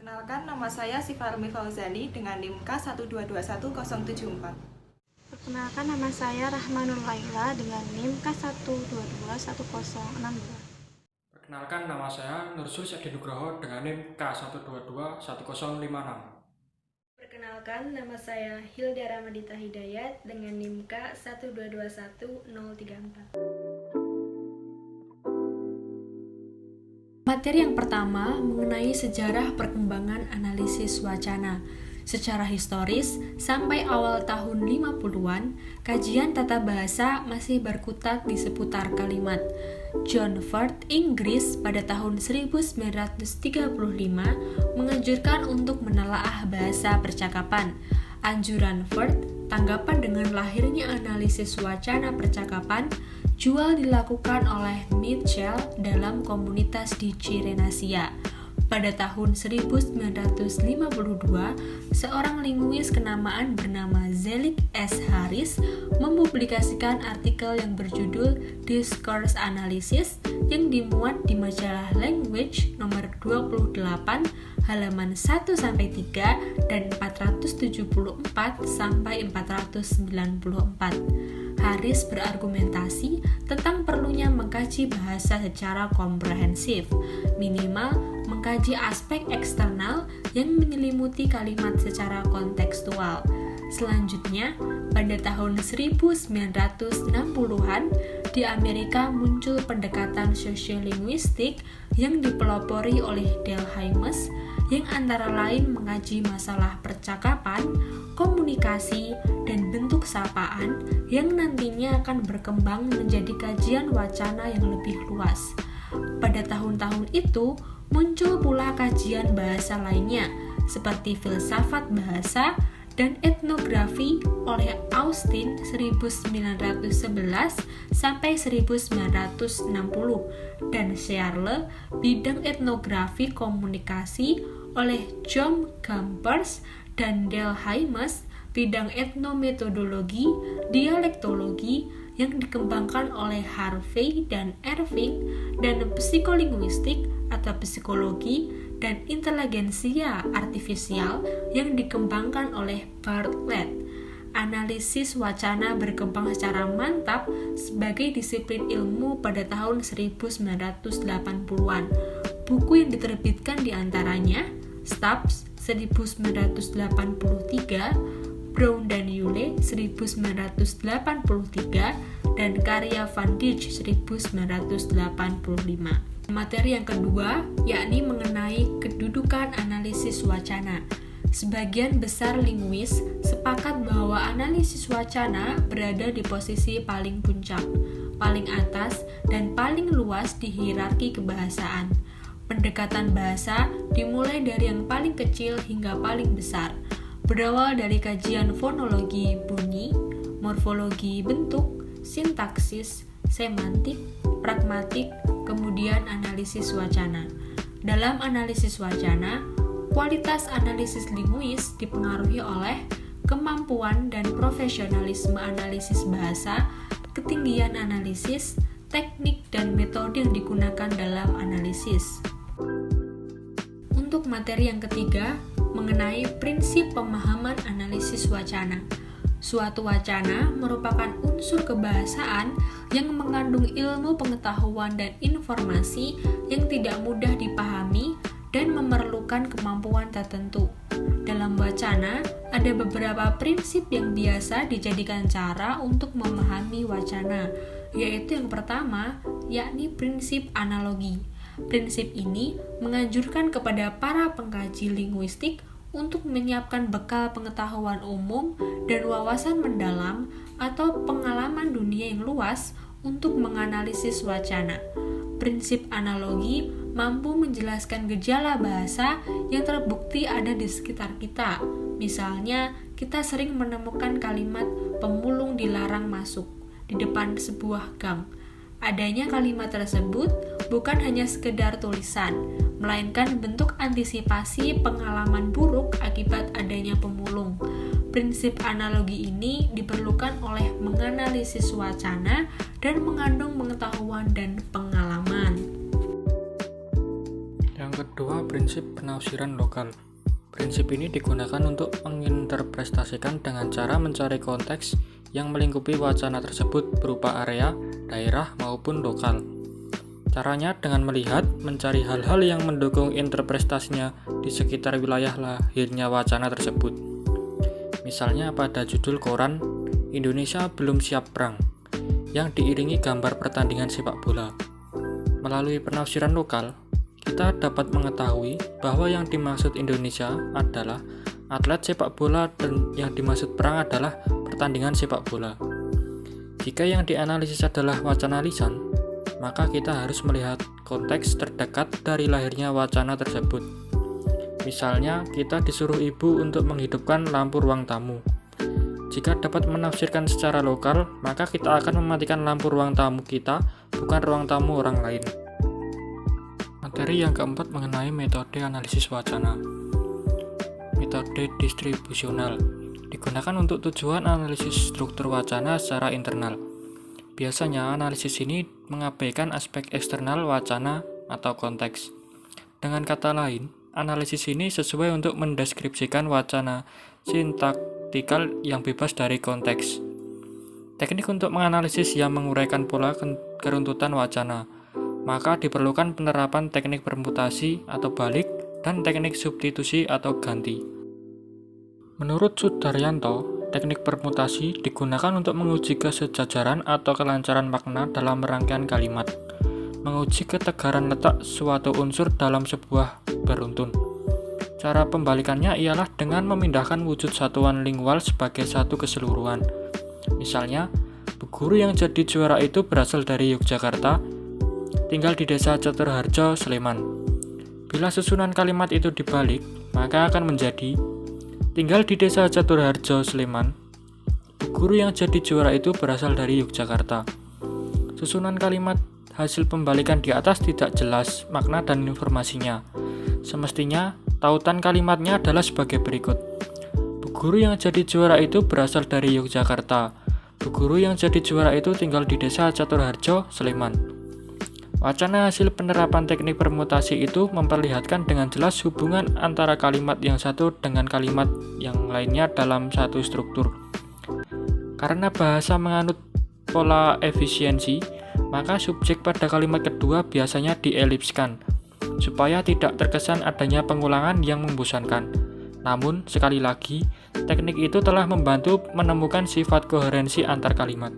Perkenalkan, nama saya Sifarmi Fauzani dengan NIM K1221074. Perkenalkan, nama saya Rahmanul Laila dengan NIM K1221062. Perkenalkan, nama saya Nursul Syahdi Nugroho dengan NIM K1221056. Perkenalkan, nama saya Hilda Ramadita Hidayat dengan NIM K1221034. Materi yang pertama mengenai sejarah perkembangan analisis wacana. Secara historis, sampai awal tahun 50-an, kajian tata bahasa masih berkutat di seputar kalimat. John Ford, Inggris, pada tahun 1935 menganjurkan untuk menelaah bahasa percakapan. Anjuran Ford, tanggapan dengan lahirnya analisis wacana percakapan, juga dilakukan oleh Mitchell dalam komunitas di Cyrenaica. Pada tahun 1952, seorang linguis kenamaan bernama Zelig S. Harris mempublikasikan artikel yang berjudul Discourse Analysis yang dimuat di majalah Language nomor 28 halaman 1-3 dan 474-494. Harris berargumentasi tentang perlunya mengkaji bahasa secara komprehensif, minimal mengkaji aspek eksternal yang menyelimuti kalimat secara kontekstual. Selanjutnya, pada tahun 1960-an, di Amerika muncul pendekatan sosiolinguistik yang dipelopori oleh Delhaimes yang antara lain mengaji masalah percakapan, komunikasi, dan bentuk sapaan yang nantinya akan berkembang menjadi kajian wacana yang lebih luas. Pada tahun-tahun itu, muncul pula kajian bahasa lainnya, seperti filsafat bahasa dan etnografi oleh Austin 1911 sampai 1960 dan Searle bidang etnografi komunikasi oleh John Gambers dan Delhaimes bidang etnometodologi dialektologi yang dikembangkan oleh Harvey dan Irving dan psikolinguistik atau psikologi dan inteligensia artifisial yang dikembangkan oleh Bartlett. Analisis wacana berkembang secara mantap sebagai disiplin ilmu pada tahun 1980-an. Buku yang diterbitkan diantaranya Stubbs 1983, Brown dan Yule 1983, dan karya Van Dijk 1985. Materi yang kedua, yakni mengenai kedudukan analisis wacana. Sebagian besar linguis sepakat bahwa analisis wacana berada di posisi paling puncak, paling atas, dan paling luas di hierarki kebahasaan. Pendekatan bahasa dimulai dari yang paling kecil hingga paling besar, berawal dari kajian fonologi bunyi, morfologi bentuk, sintaksis, semantik, pragmatik, kemudian analisis wacana. Dalam analisis wacana, kualitas analisis linguis dipengaruhi oleh kemampuan dan profesionalisme analisis bahasa, ketinggian analisis, teknik dan metode yang digunakan dalam analisis. Untuk materi yang ketiga, mengenai prinsip pemahaman analisis wacana. Suatu wacana merupakan unsur kebahasaan yang mengandung ilmu pengetahuan dan informasi yang tidak mudah dipahami dan memerlukan kemampuan tertentu. Dalam wacana, ada beberapa prinsip yang biasa dijadikan cara untuk memahami wacana, yaitu yang pertama, yakni prinsip analogi. Prinsip ini menganjurkan kepada para pengkaji linguistik untuk menyiapkan bekal pengetahuan umum dan wawasan mendalam atau pengalaman dunia yang luas untuk menganalisis wacana. Prinsip analogi mampu menjelaskan gejala bahasa yang terbukti ada di sekitar kita. Misalnya, kita sering menemukan kalimat pemulung dilarang masuk di depan sebuah gang. Adanya kalimat tersebut bukan hanya sekedar tulisan, melainkan bentuk antisipasi pengalaman buruk akibat adanya pemulung. Prinsip analogi ini diperlukan oleh menganalisis wacana dan mengandung pengetahuan dan pengalaman. Yang kedua, prinsip penafsiran lokal. Prinsip ini digunakan untuk menginterpretasikan dengan cara mencari konteks yang melingkupi wacana tersebut berupa area, daerah, maupun lokal. Caranya dengan melihat, mencari hal-hal yang mendukung interpretasinya di sekitar wilayah lahirnya wacana tersebut. Misalnya pada judul koran, Indonesia belum siap perang, yang diiringi gambar pertandingan sepak bola. Melalui penafsiran lokal, kita dapat mengetahui bahwa yang dimaksud Indonesia adalah atlet sepak bola dan yang dimaksud perang adalah pertandingan sepak bola. Jika yang dianalisis adalah wacana lisan, maka kita harus melihat konteks terdekat dari lahirnya wacana tersebut. Misalnya, kita disuruh ibu untuk menghidupkan lampu ruang tamu. Jika dapat menafsirkan secara lokal, maka kita akan mematikan lampu ruang tamu kita, bukan ruang tamu orang lain. Materi yang keempat mengenai metode analisis wacana. Metode distribusional digunakan untuk tujuan analisis struktur wacana secara internal. Biasanya analisis ini mengabaikan aspek eksternal wacana atau konteks. Dengan kata lain, analisis ini sesuai untuk mendeskripsikan wacana sintaktikal yang bebas dari konteks. Teknik untuk menganalisis yang menguraikan pola keruntutan wacana, maka diperlukan penerapan teknik permutasi atau balik dan teknik substitusi atau ganti. Menurut Sudaryanto, teknik permutasi digunakan untuk menguji kesejajaran atau kelancaran makna dalam rangkaian kalimat, menguji ketegaran letak suatu unsur dalam sebuah beruntun. Cara pembalikannya ialah dengan memindahkan wujud satuan lingual sebagai satu keseluruhan. Misalnya, Bu Guru yang jadi juara itu berasal dari Yogyakarta, tinggal di desa Caturharjo, Sleman. Bila susunan kalimat itu dibalik, maka akan menjadi tinggal di desa Caturharjo, Sleman. Bu Guru yang jadi juara itu berasal dari Yogyakarta. Susunan kalimat hasil pembalikan di atas tidak jelas makna dan informasinya. Semestinya, tautan kalimatnya adalah sebagai berikut. Bu Guru yang jadi juara itu berasal dari Yogyakarta. Bu Guru yang jadi juara itu tinggal di desa Caturharjo, Sleman. Wacana hasil penerapan teknik permutasi itu memperlihatkan dengan jelas hubungan antara kalimat yang satu dengan kalimat yang lainnya dalam satu struktur. Karena bahasa menganut pola efisiensi, maka subjek pada kalimat kedua biasanya dielipskan, supaya tidak terkesan adanya pengulangan yang membosankan. Namun, sekali lagi, teknik itu telah membantu menemukan sifat koherensi antar kalimat.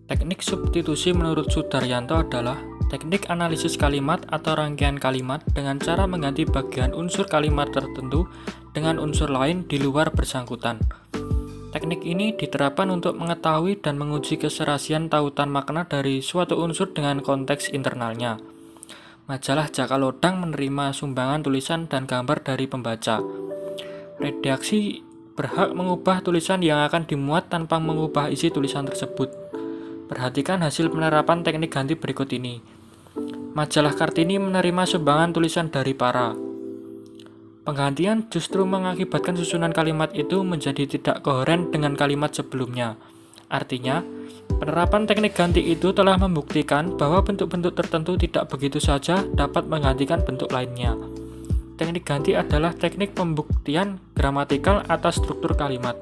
Teknik substitusi menurut Sudaryanto adalah teknik analisis kalimat atau rangkaian kalimat dengan cara mengganti bagian unsur kalimat tertentu dengan unsur lain di luar bersangkutan. Teknik ini diterapkan untuk mengetahui dan menguji keserasian tautan makna dari suatu unsur dengan konteks internalnya. Majalah Jakalodang menerima sumbangan tulisan dan gambar dari pembaca. Redaksi berhak mengubah tulisan yang akan dimuat tanpa mengubah isi tulisan tersebut. Perhatikan hasil penerapan teknik ganti berikut ini. Majalah Kartini menerima sumbangan tulisan dari para. Penggantian justru mengakibatkan susunan kalimat itu menjadi tidak koheren dengan kalimat sebelumnya. Artinya, penerapan teknik ganti itu telah membuktikan bahwa bentuk-bentuk tertentu tidak begitu saja dapat menggantikan bentuk lainnya. Teknik ganti adalah teknik pembuktian gramatikal atas struktur kalimat.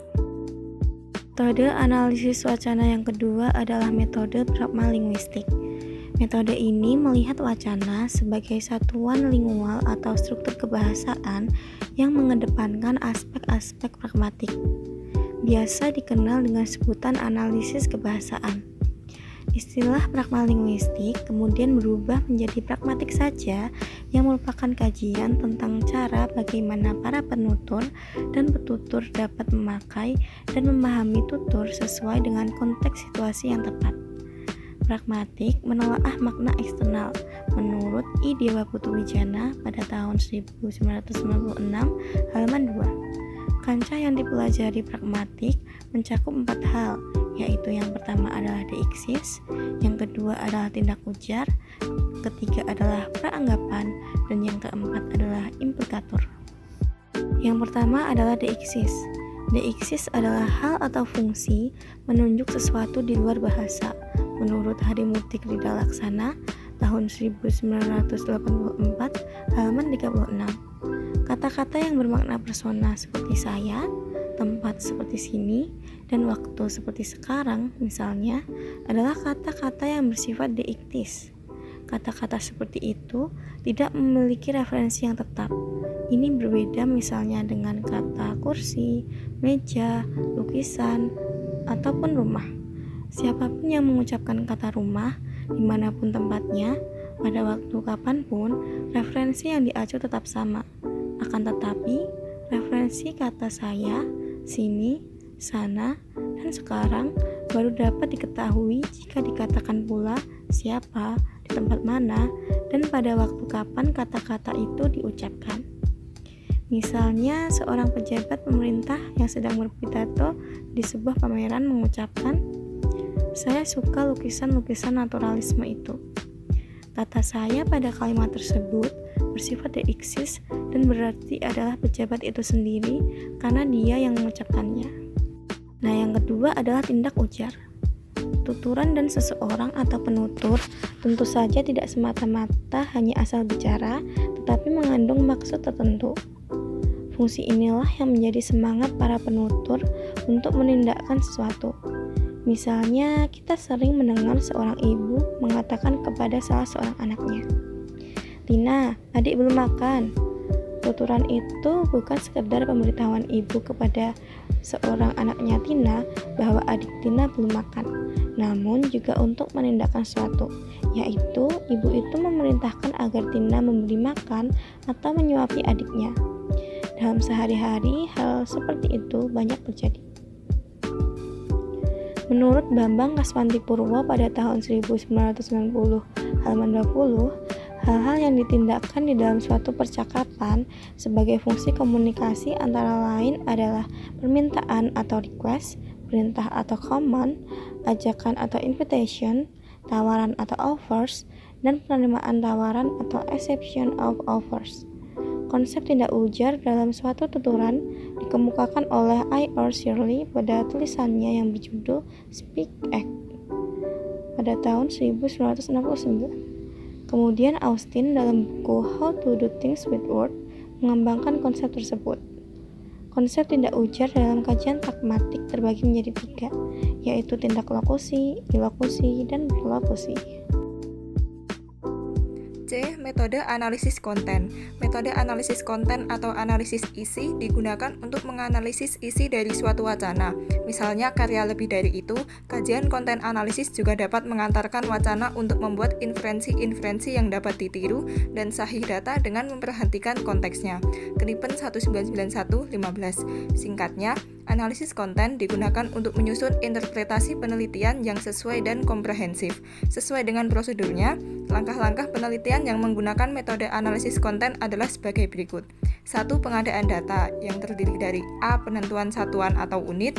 Metode analisis wacana yang kedua adalah metode pragmalinguistik. Metode ini melihat wacana sebagai satuan lingual atau struktur kebahasaan yang mengedepankan aspek-aspek pragmatik. Biasa dikenal dengan sebutan analisis kebahasaan. Istilah pragmalinguistik kemudian berubah menjadi pragmatik saja, yang merupakan kajian tentang cara bagaimana para penutur dan petutur dapat memakai dan memahami tutur sesuai dengan konteks situasi yang tepat. Pragmatik menelaah makna eksternal menurut I. Dewa Putuwijana pada tahun 1996 halaman 2. Kancah yang dipelajari pragmatik mencakup 4 hal, yaitu yang pertama adalah deiksis, yang kedua adalah tindak ujar, ketiga adalah praanggapan, dan yang keempat adalah implikator. Yang pertama adalah deiksis. Deiksis adalah hal atau fungsi menunjuk sesuatu di luar bahasa. Menurut Harimurti Krida Laksana, tahun 1984, halaman 36. Kata-kata yang bermakna persona seperti saya, tempat seperti sini, dan waktu seperti sekarang misalnya adalah kata-kata yang bersifat deiktis. Kata-kata seperti itu tidak memiliki referensi yang tetap. Ini berbeda misalnya dengan kata kursi, meja, lukisan, ataupun rumah. Siapapun yang mengucapkan kata rumah, dimanapun tempatnya, pada waktu kapanpun, referensi yang diacu tetap sama. Akan tetapi, referensi kata saya, sini, sana, dan sekarang baru dapat diketahui jika dikatakan pula siapa, di tempat mana, dan pada waktu kapan kata-kata itu diucapkan. Misalnya, seorang pejabat pemerintah yang sedang berpidato di sebuah pameran mengucapkan, "Saya suka lukisan-lukisan naturalisme itu." Kata saya pada kalimat tersebut bersifat deiksis dan berarti adalah pejabat itu sendiri karena dia yang mengucapkannya. Nah, yang kedua adalah tindak ujar. Tuturan dan seseorang atau penutur tentu saja tidak semata-mata hanya asal bicara, tetapi mengandung maksud tertentu. Fungsi inilah yang menjadi semangat para penutur untuk menindakkan sesuatu. Misalnya, kita sering mendengar seorang ibu mengatakan kepada salah seorang anaknya, "Tina, adik belum makan." Tuturan itu bukan sekedar pemberitahuan ibu kepada seorang anaknya Tina bahwa adik Tina belum makan, namun juga untuk menindakkan sesuatu, yaitu ibu itu memerintahkan agar Tina memberi makan atau menyuapi adiknya. Dalam sehari-hari, hal seperti itu banyak terjadi. Menurut Bambang Kaswantipurwo pada tahun 1990, halaman 20, hal-hal yang ditindakkan di dalam suatu percakapan sebagai fungsi komunikasi antara lain adalah permintaan atau request, perintah atau command, ajakan atau invitation, tawaran atau offers, dan penerimaan tawaran atau acceptance of offers. Konsep tindak ujar dalam suatu tuturan dikemukakan oleh I.R. Shirley pada tulisannya yang berjudul Speak Act pada tahun 1969. Kemudian Austin dalam buku How to Do Things with Words mengembangkan konsep tersebut. Konsep tindak ujar dalam kajian pragmatik terbagi menjadi 3, yaitu tindak lokusi, ilokusi, dan berlokusi. C. Metode analisis konten. Metode analisis konten atau analisis isi digunakan untuk menganalisis isi dari suatu wacana. Misalnya karya lebih dari itu, kajian konten analisis juga dapat mengantarkan wacana untuk membuat inferensi-inferensi yang dapat ditiru dan sahih data dengan memperhatikan konteksnya. Kenipen 1991-15. Singkatnya, analisis konten digunakan untuk menyusun interpretasi penelitian yang sesuai dan komprehensif. Sesuai dengan prosedurnya, langkah-langkah penelitian yang menggunakan metode analisis konten adalah sebagai berikut. 1. Pengadaan data yang terdiri dari A. Penentuan satuan atau unit,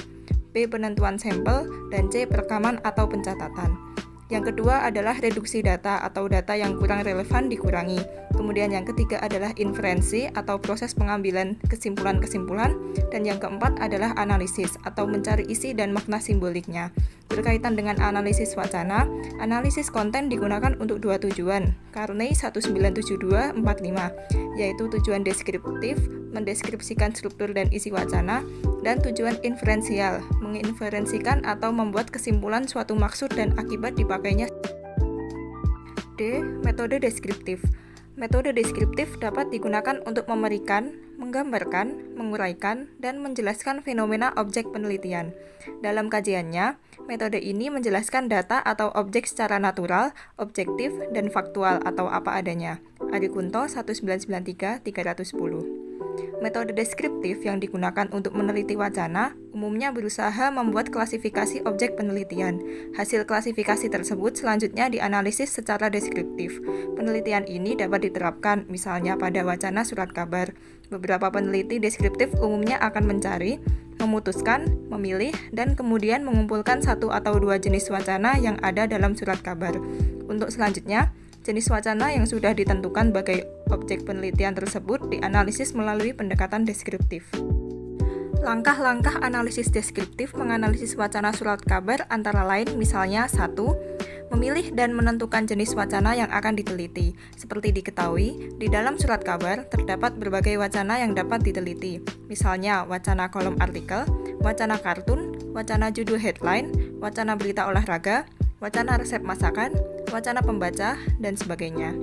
B. Penentuan sampel, dan C. Perekaman atau pencatatan. Yang kedua adalah reduksi data atau data yang kurang relevan dikurangi. Kemudian yang ketiga adalah inferensi atau proses pengambilan kesimpulan-kesimpulan. Dan yang keempat adalah analisis atau mencari isi dan makna simboliknya. Berkaitan dengan analisis wacana, analisis konten digunakan untuk 2 tujuan. Carney 1972-45, yaitu tujuan deskriptif, mendeskripsikan struktur dan isi wacana, dan tujuan inferensial, menginferensikan atau membuat kesimpulan suatu maksud dan akibat dipakainya. D. Metode deskriptif. Metode deskriptif dapat digunakan untuk memerikan, menggambarkan, menguraikan, dan menjelaskan fenomena objek penelitian. Dalam kajiannya, metode ini menjelaskan data atau objek secara natural, objektif, dan faktual atau apa adanya. Adi Kunto 1993-310. Metode deskriptif yang digunakan untuk meneliti wacana umumnya berusaha membuat klasifikasi objek penelitian. Hasil klasifikasi tersebut selanjutnya dianalisis secara deskriptif. Penelitian ini dapat diterapkan misalnya pada wacana surat kabar. Beberapa peneliti deskriptif umumnya akan mencari, memutuskan, memilih, dan kemudian mengumpulkan 1 atau 2 jenis wacana yang ada dalam surat kabar. Untuk selanjutnya, jenis wacana yang sudah ditentukan sebagai objek penelitian tersebut dianalisis melalui pendekatan deskriptif. Langkah-langkah analisis deskriptif menganalisis wacana surat kabar antara lain misalnya 1. Memilih dan menentukan jenis wacana yang akan diteliti. Seperti diketahui, di dalam surat kabar terdapat berbagai wacana yang dapat diteliti. Misalnya, wacana kolom artikel, wacana kartun, wacana judul headline, wacana berita olahraga, wacana resep masakan, wacana pembaca, dan sebagainya.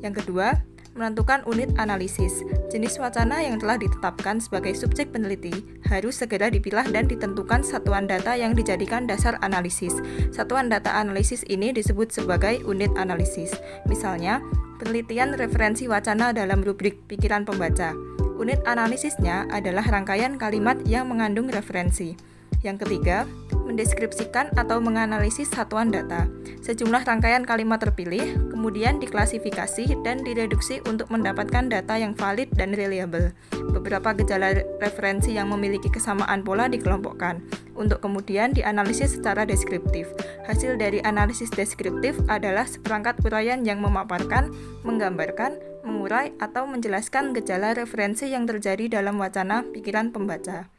Yang kedua, menentukan unit analisis. Jenis wacana yang telah ditetapkan sebagai subjek peneliti harus segera dipilah dan ditentukan satuan data yang dijadikan dasar analisis. Satuan data analisis ini disebut sebagai unit analisis. Misalnya, penelitian referensi wacana dalam rubrik pikiran pembaca. Unit analisisnya adalah rangkaian kalimat yang mengandung referensi. Yang ketiga, mendeskripsikan atau menganalisis satuan data. Sejumlah rangkaian kalimat terpilih, kemudian diklasifikasi dan direduksi untuk mendapatkan data yang valid dan reliable. Beberapa gejala referensi yang memiliki kesamaan pola dikelompokkan, untuk kemudian dianalisis secara deskriptif. Hasil dari analisis deskriptif adalah seperangkat uraian yang memaparkan, menggambarkan, mengurai, atau menjelaskan gejala referensi yang terjadi dalam wacana pikiran pembaca.